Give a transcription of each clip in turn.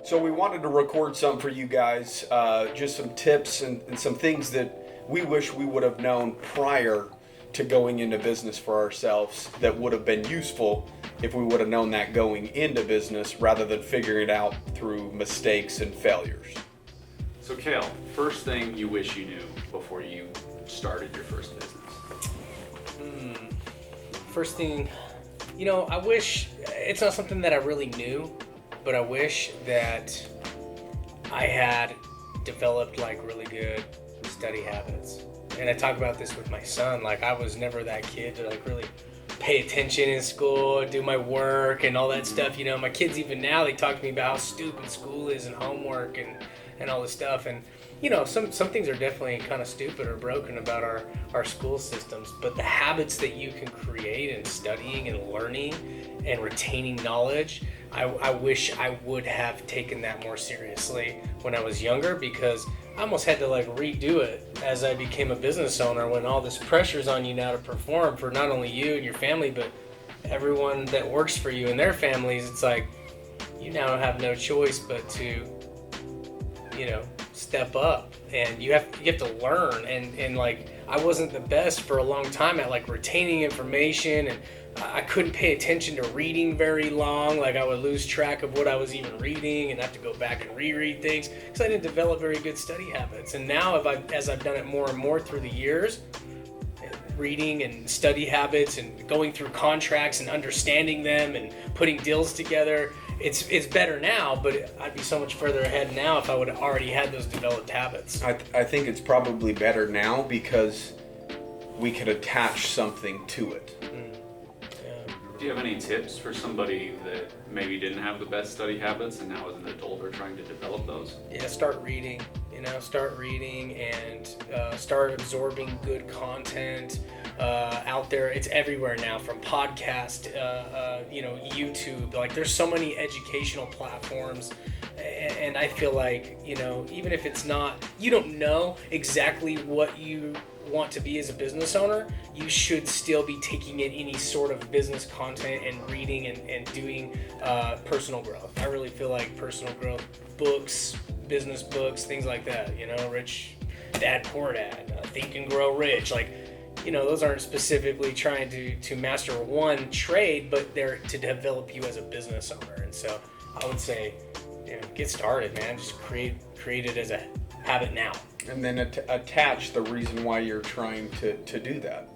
So we wanted to record some for you guys, just some tips and some things that we wish we would have known prior to going into business for ourselves that would have been useful if we would have known that going into business rather than figuring it out through mistakes and failures. So Cale, first thing you wish you knew before you started your first business? First thing, I wish, it's not something that I really knew, but I wish that I had developed like really good study habits. And I talk about this with my son, like I was never that kid to like really pay attention in school, do my work and all that stuff. My kids even now, they talk to me about how stupid school is and homework and all this stuff. And some things are definitely kind of stupid or broken about our school systems, but the habits that you can create in studying and learning and retaining knowledge, I wish I would have taken that more seriously when I was younger, because I almost had to like redo it as I became a business owner, when all this pressure's on you now to perform for not only you and your family, but everyone that works for you and their families. It's like you now have no choice but to step up, and you have to learn, and like I wasn't the best for a long time at like retaining information, and I couldn't pay attention to reading very long. Like I would lose track of what I was even reading and have to go back and reread things because I didn't develop very good study habits. And now as I've done it more and more through the years, reading and study habits and going through contracts and understanding them and putting deals together, it's better now, but I'd be so much further ahead now if I would have already had those developed habits. I think it's probably better now because we could attach something to it. Do you have any tips for somebody that maybe didn't have the best study habits and now as an adult are trying to develop those? Yeah, start reading and start absorbing good content out there. It's everywhere now, from podcast, YouTube. Like there's so many educational platforms, and I feel like, even if it's not, you don't know exactly what you want to be as a business owner, you should still be taking in any sort of business content and reading and doing personal growth. I really feel like personal growth books, business books, things like that, Rich Dad Poor Dad, Think and Grow Rich, like, those aren't specifically trying to master one trade, but they're to develop you as a business owner. And so I would say, get started, man. Just create it as a habit now. And then attach the reason why you're trying to do that.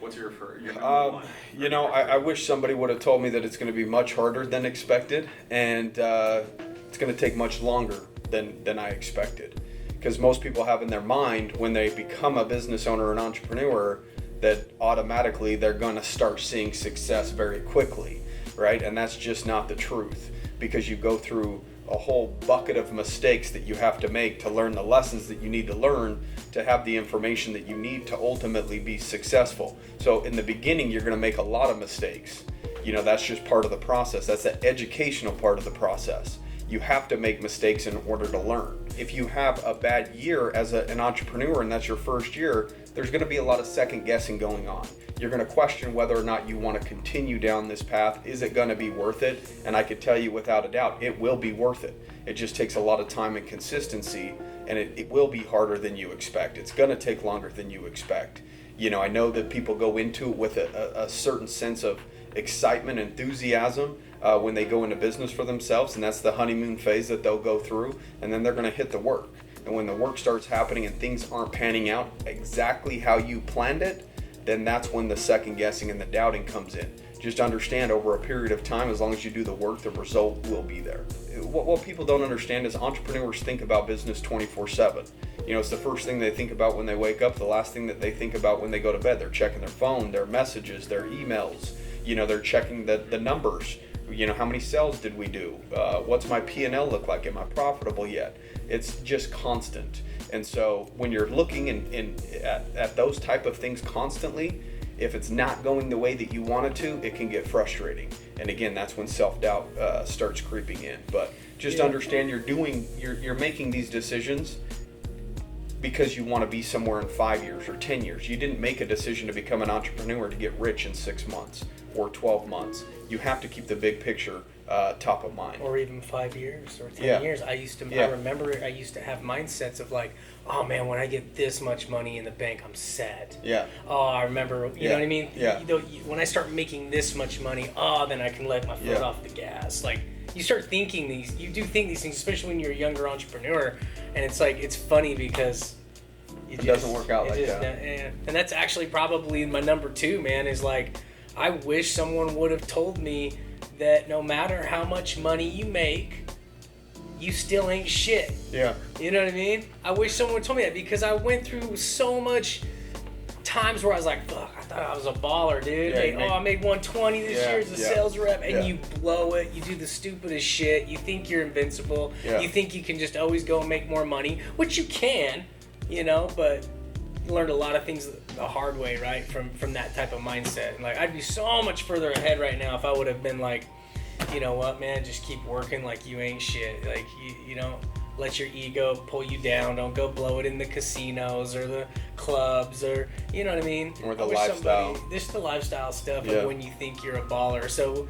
What's your number one? I wish somebody would have told me that it's going to be much harder than expected, and it's going to take much longer than I expected. Because most people have in their mind when they become a business owner or an entrepreneur that automatically they're going to start seeing success very quickly, right? And that's just not the truth, because you go through a whole bucket of mistakes that you have to make to learn the lessons that you need to learn to have the information that you need to ultimately be successful. So in the beginning, you're going to make a lot of mistakes. That's just part of the process. That's the educational part of the process. You have to make mistakes in order to learn. If you have a bad year as an entrepreneur and that's your first year, there's going to be a lot of second guessing going on. You're going to question whether or not you want to continue down this path. Is it going to be worth it? And I could tell you without a doubt, it will be worth it. It just takes a lot of time and consistency, and it will be harder than you expect. It's going to take longer than you expect. I know that people go into it with a certain sense of excitement, enthusiasm when they go into business for themselves, and that's the honeymoon phase that they'll go through, and then they're going to hit the work. And when the work starts happening and things aren't panning out exactly how you planned it, then that's when the second guessing and the doubting comes in. Just understand, over a period of time, as long as you do the work, the result will be there. What people don't understand is entrepreneurs think about business 24/7. It's the first thing they think about when they wake up, the last thing that they think about when they go to bed. They're checking their phone, their messages, their emails. They're checking the numbers. How many sales did we do? What's my P&L look like? Am I profitable yet? It's just constant. And so when you're looking at those type of things constantly, if it's not going the way that you want it to, it can get frustrating. And again, that's when self-doubt starts creeping in. But just understand you're making these decisions because you want to be somewhere in 5 years or 10 years. You didn't make a decision to become an entrepreneur to get rich in 6 months or 12 months. You have to keep the big picture top of mind. Or even 5 years or 10 Yeah. years. I remember I used to have mindsets of like, oh man, when I get this much money in the bank, I'm set. Yeah. Oh, I remember, you know what I mean? Yeah. When I start making this much money, then I can let my foot off the gas. Like, you start thinking you do think these things, especially when you're a younger entrepreneur, and it's like, it's funny because it doesn't work out like that. And that's actually probably my number 2, man, is like, I wish someone would have told me that no matter how much money you make, you still ain't shit. Yeah. You know what I mean? I wish someone told me that, because I went through so much times where I was like, fuck, I thought I was a baller, dude. Yeah, I made 120 this year as a sales rep, and Yeah. you blow it. You do the stupidest shit. You think you're invincible. Yeah. You think you can just always go and make more money, which you can, but you learned a lot of things the hard way, right? From that type of mindset. And like, I'd be so much further ahead right now if I would have been like, you know what, man, just keep working like you ain't shit. Like, you don't let your ego pull you down. Don't go blow it in the casinos or the clubs, or, you know what I mean? Or the lifestyle. Just the lifestyle stuff Yeah. of when you think you're a baller. So,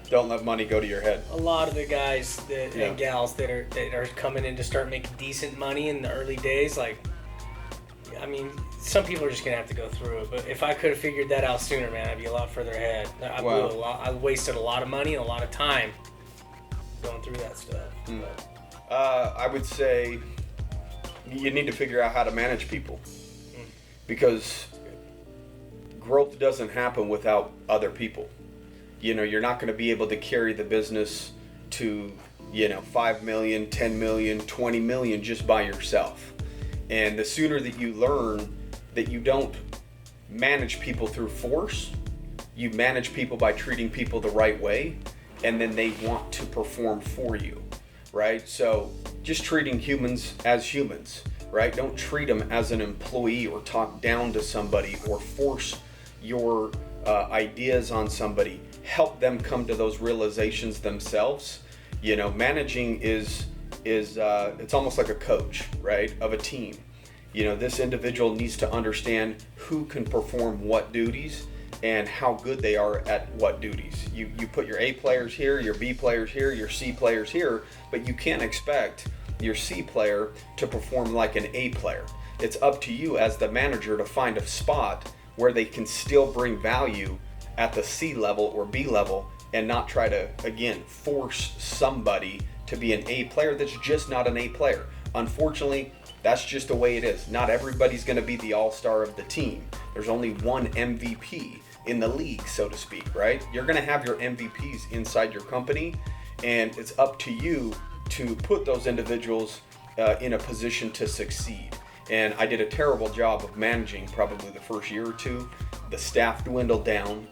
Don't let money go to your head. a lot of the guys Yeah. and gals that are coming in to start making decent money in the early days, like, I mean, some people are just gonna have to go through it. But if I could have figured that out sooner, man, I'd be a lot further ahead. I Wow. blew a lot. I wasted a lot of money and a lot of time going through that stuff. I would say you need to figure out how to manage people, because growth doesn't happen without other people. You're not going to be able to carry the business to 5 million, 10 million, 20 million just by yourself. And the sooner that you learn that you don't manage people through force, you manage people by treating people the right way, and then they want to perform for you, right? So just treating humans as humans, right? Don't treat them as an employee or talk down to somebody or force your ideas on somebody. Help them come to those realizations themselves. Managing is it's almost like a coach, right, of a team. This individual needs to understand who can perform what duties and how good they are at what duties. You put your A players here, your B players here, your C players here, but you can't expect your C player to perform like an A player. It's up to you as the manager to find a spot where they can still bring value at the C level or B level, and not try to, again, force somebody to be an A player that's just not an A player. Unfortunately, that's just the way it is. Not everybody's going to be the all-star of the team. There's only one MVP in the league, so to speak, right? You're going to have your MVPs inside your company, and it's up to you to put those individuals in a position to succeed. And I did a terrible job of managing probably the first year or two. The staff dwindled down,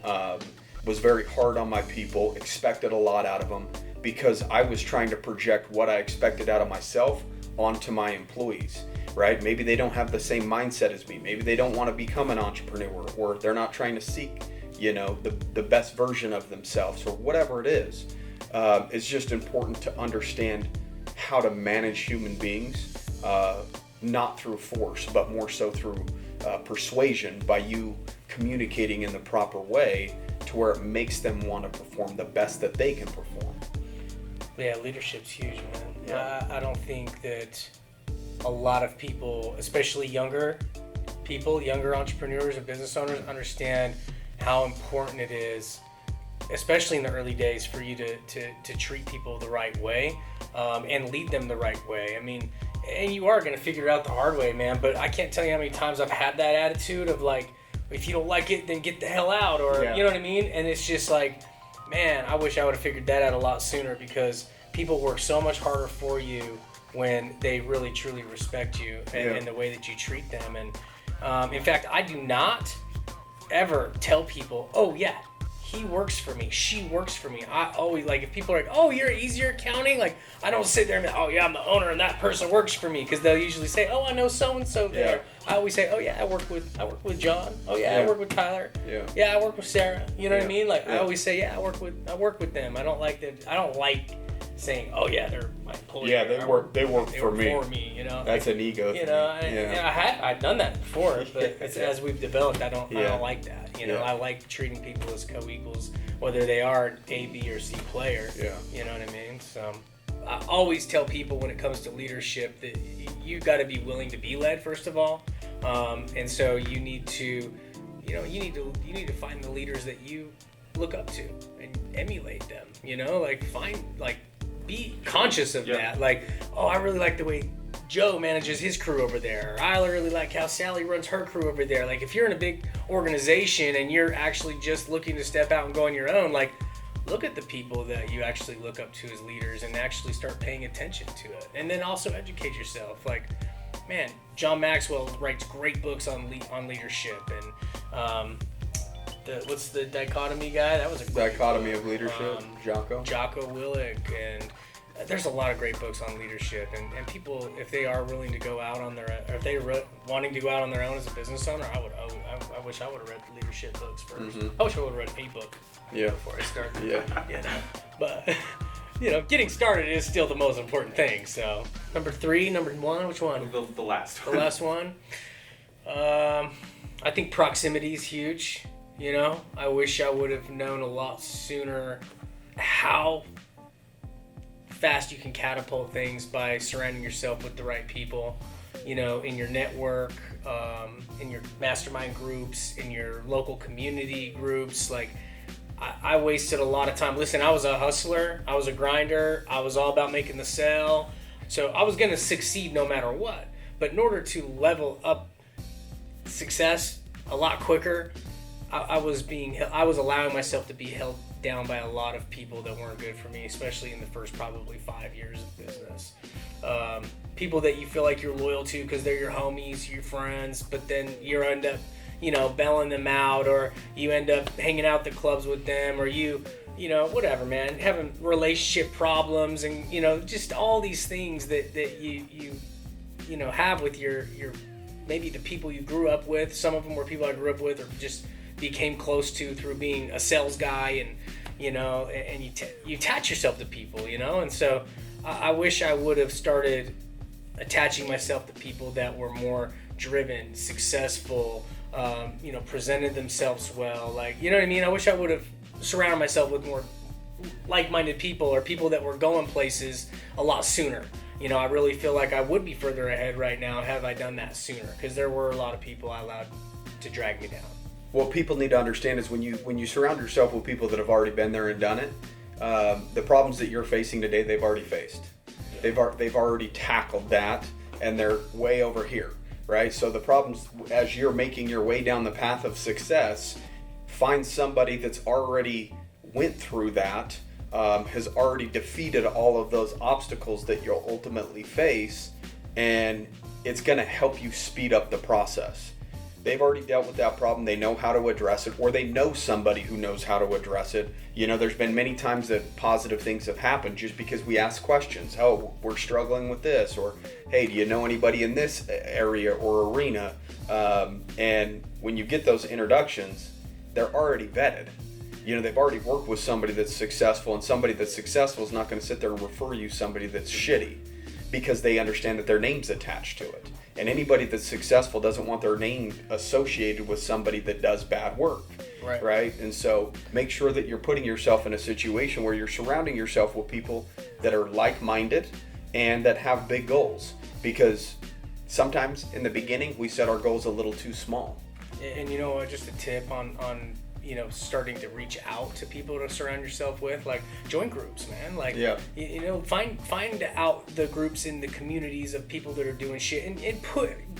was very hard on my people, expected a lot out of them, because I was trying to project what I expected out of myself onto my employees, right? Maybe they don't have the same mindset as me. Maybe they don't want to become an entrepreneur, or they're not trying to seek, the best version of themselves, or whatever it is. It's just important to understand how to manage human beings, not through force, but more so through persuasion, by you communicating in the proper way to where it makes them want to perform the best that they can perform. Yeah, leadership's huge, man. Yeah. I don't think that a lot of people, especially younger people, younger entrepreneurs and business owners, understand how important it is, especially in the early days, for you to treat people the right way, and lead them the right way. I mean, and you are going to figure it out the hard way, man, but I can't tell you how many times I've had that attitude of like, if you don't like it, then get the hell out, or you know what I mean? And it's just like, man, I wish I would have figured that out a lot sooner, because people work so much harder for you when they really truly respect you and the way that you treat them. And in fact, I do not ever tell people, oh yeah, he works for me, she works for me. I always, like, if people are like, oh, you're easier accounting, like, I don't sit there and be, oh yeah, I'm the owner and that person works for me, because they'll usually say, oh, I know so and so there. I always say, oh yeah, I work with John. Oh yeah, I work with Tyler. I work with Sarah. You know what I mean? Like, I always say, yeah, I work with them. I don't like saying, "Oh yeah, they're my employer." Yeah, they work for me. For me, you know. That's an ego You thing. know, and I've done that before, but Yeah. as we've developed, I don't like that. You know, Yeah. I like treating people as co-equals, whether they are an A, B, or C player. Yeah. You know what I mean? So I always tell people when it comes to leadership that you got to be willing to be led first of all, and so you need to, you need to find the leaders that you look up to and emulate them. You know, be conscious of that. Like, oh, I really like the way Joe manages his crew over there. I really like how Sally runs her crew over there. Like, if you're in a big organization and you're actually just looking to step out and go on your own, like, look at the people that you actually look up to as leaders and actually start paying attention to it. And then also educate yourself. Like, man, John Maxwell writes great books on leadership. And what's the dichotomy guy? That was a great Dichotomy book. of Leadership, Jocko. Jocko Willink, and there's a lot of great books on leadership, and people, if they are willing to go out on their, or if they're wanting to go out on their own as a business owner, I wish I would have read the leadership books first. I wish I would have read a book before I started. Yeah. You know, but getting started is still the most important thing. So number 1, which one? The last The one. last one. I think proximity is huge. You know, I wish I would have known a lot sooner how fast you can catapult things by surrounding yourself with the right people, you know, in your network, in your mastermind groups, in your local community groups. Like, I wasted a lot of time. Listen, I was a hustler, I was a grinder, I was all about making the sale, so I was going to succeed no matter what. But in order to level up success a lot quicker, I was allowing myself to be held down by a lot of people that weren't good for me, especially in the first probably 5 years of business. People that you feel like you're loyal to because they're your homies, your friends, but then you end up, bailing them out, or you end up hanging out at the clubs with them, or whatever, man, having relationship problems, and just all these things that you have with your maybe the people you grew up with. Some of them were people I grew up with, or just became close to through being a sales guy, and you attach yourself to people, and so I wish I would have started attaching myself to people that were more driven, successful, presented themselves well, like, you know what I mean? I wish I would have surrounded myself with more like-minded people, or people that were going places a lot sooner. I really feel like I would be further ahead right now had I done that sooner, because there were a lot of people I allowed to drag me down. What people need to understand is when you surround yourself with people that have already been there and done it, the problems that you're facing today, they've already faced. They've already tackled that, and they're way over here, right? So the problems, as you're making your way down the path of success, find somebody that's already went through that, has already defeated all of those obstacles that you'll ultimately face, and it's going to help you speed up the process. They've already dealt with that problem. They know how to address it, or they know somebody who knows how to address it. There's been many times that positive things have happened just because we ask questions. Oh, we're struggling with this, or hey, do you know anybody in this area or arena? And when you get those introductions, they're already vetted. They've already worked with somebody that's successful, and somebody that's successful is not going to sit there and refer you somebody that's shitty, because they understand that their name's attached to it. And anybody that's successful doesn't want their name associated with somebody that does bad work, right? And so make sure that you're putting yourself in a situation where you're surrounding yourself with people that are like-minded and that have big goals, because sometimes in the beginning we set our goals a little too small. And just a tip on starting to reach out to people to surround yourself with, like, join groups, man. Like, find out the groups in the communities of people that are doing shit, and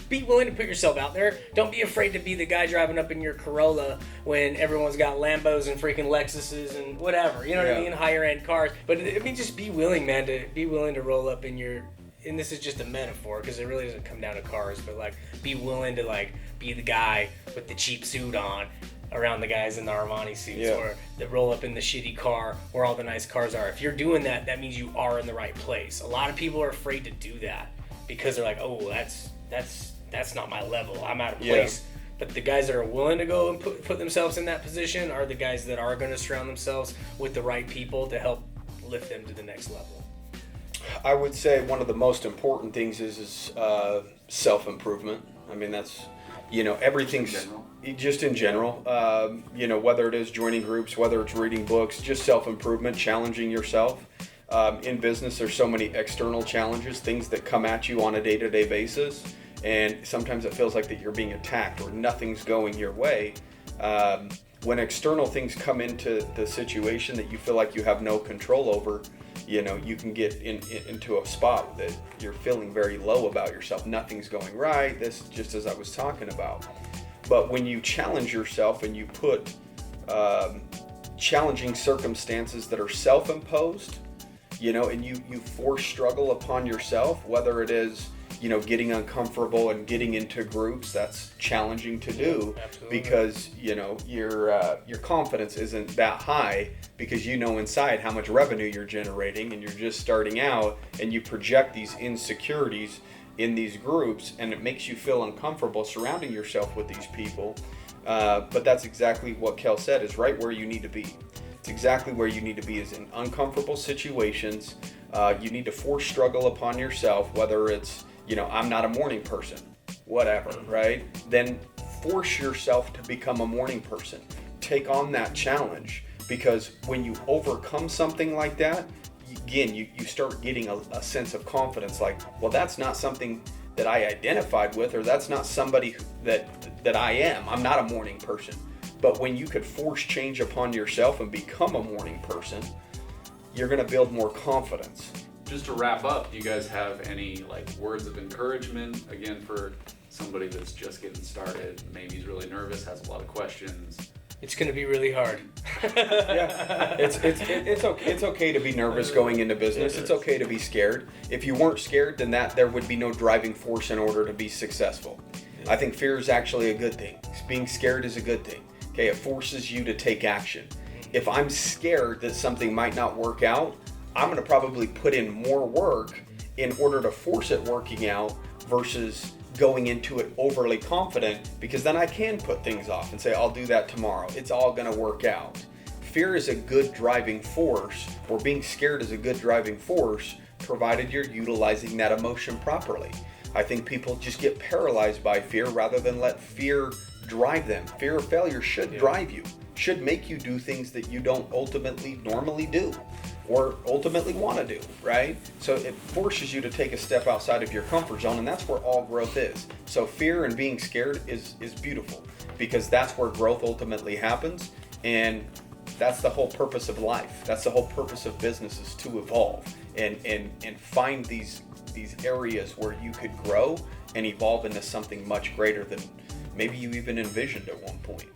be willing to put yourself out there. Don't be afraid to be the guy driving up in your Corolla when everyone's got Lambos and freaking Lexuses and whatever, what I mean, higher end cars. But just be willing, man, to roll up in your, and this is just a metaphor because it really doesn't come down to cars, but like, be willing to like be the guy with the cheap suit on around the guys in the Armani suits, or that roll up in the shitty car where all the nice cars are. If you're doing that, that means you are in the right place. A lot of people are afraid to do that because they're like, oh, that's not my level. I'm out of place. But the guys that are willing to go and put themselves in that position are the guys that are going to surround themselves with the right people to help lift them to the next level. I would say one of the most important things is self-improvement. I mean, that's, everything's just in general, whether it is joining groups, whether it's reading books, just self-improvement, challenging yourself. In business, there's so many external challenges, things that come at you on a day-to-day basis, and sometimes it feels like that you're being attacked or nothing's going your way. When external things come into the situation that you feel like you have no control over, you can get into a spot that you're feeling very low about yourself. Nothing's going right. This, just as I was talking about. But when you challenge yourself and you put challenging circumstances that are self-imposed, and you force struggle upon yourself, whether it is, getting uncomfortable and getting into groups, that's challenging to do. Absolutely. Because, your confidence isn't that high because inside how much revenue you're generating and you're just starting out, and you project these insecurities in these groups, and it makes you feel uncomfortable surrounding yourself with these people. But that's exactly what Kel said, is right where you need to be. It's exactly where you need to be, is in uncomfortable situations. You need to force struggle upon yourself, whether it's, I'm not a morning person, whatever, right? Then force yourself to become a morning person. Take on that challenge, because when you overcome something like that, again, you start getting a sense of confidence, like, well, that's not something that I identified with, or that's not somebody that I am. I'm not a morning person. But when you could force change upon yourself and become a morning person, you're going to build more confidence. Just to wrap up, do you guys have any words of encouragement, again, for somebody that's just getting started, maybe he's really nervous, has a lot of questions? It's going to be really hard. Yeah, it's okay to be nervous going into business. It's okay to be scared. If you weren't scared, then there would be no driving force in order to be successful. I think fear is actually a good thing. Being scared is a good thing. Okay, it forces you to take action. If I'm scared that something might not work out, I'm going to probably put in more work in order to force it working out versus going into it overly confident, because then I can put things off and say, I'll do that tomorrow. It's all going to work out. Fear is a good driving force, or being scared is a good driving force, provided you're utilizing that emotion properly. I think people just get paralyzed by fear rather than let fear drive them. Fear of failure should drive you, should make you do things that you don't ultimately normally do or ultimately want to do, right? So it forces you to take a step outside of your comfort zone, and that's where all growth is. So fear and being scared is beautiful, because that's where growth ultimately happens, and that's the whole purpose of life. That's the whole purpose of business, is to evolve and find these areas where you could grow and evolve into something much greater than maybe you even envisioned at one point.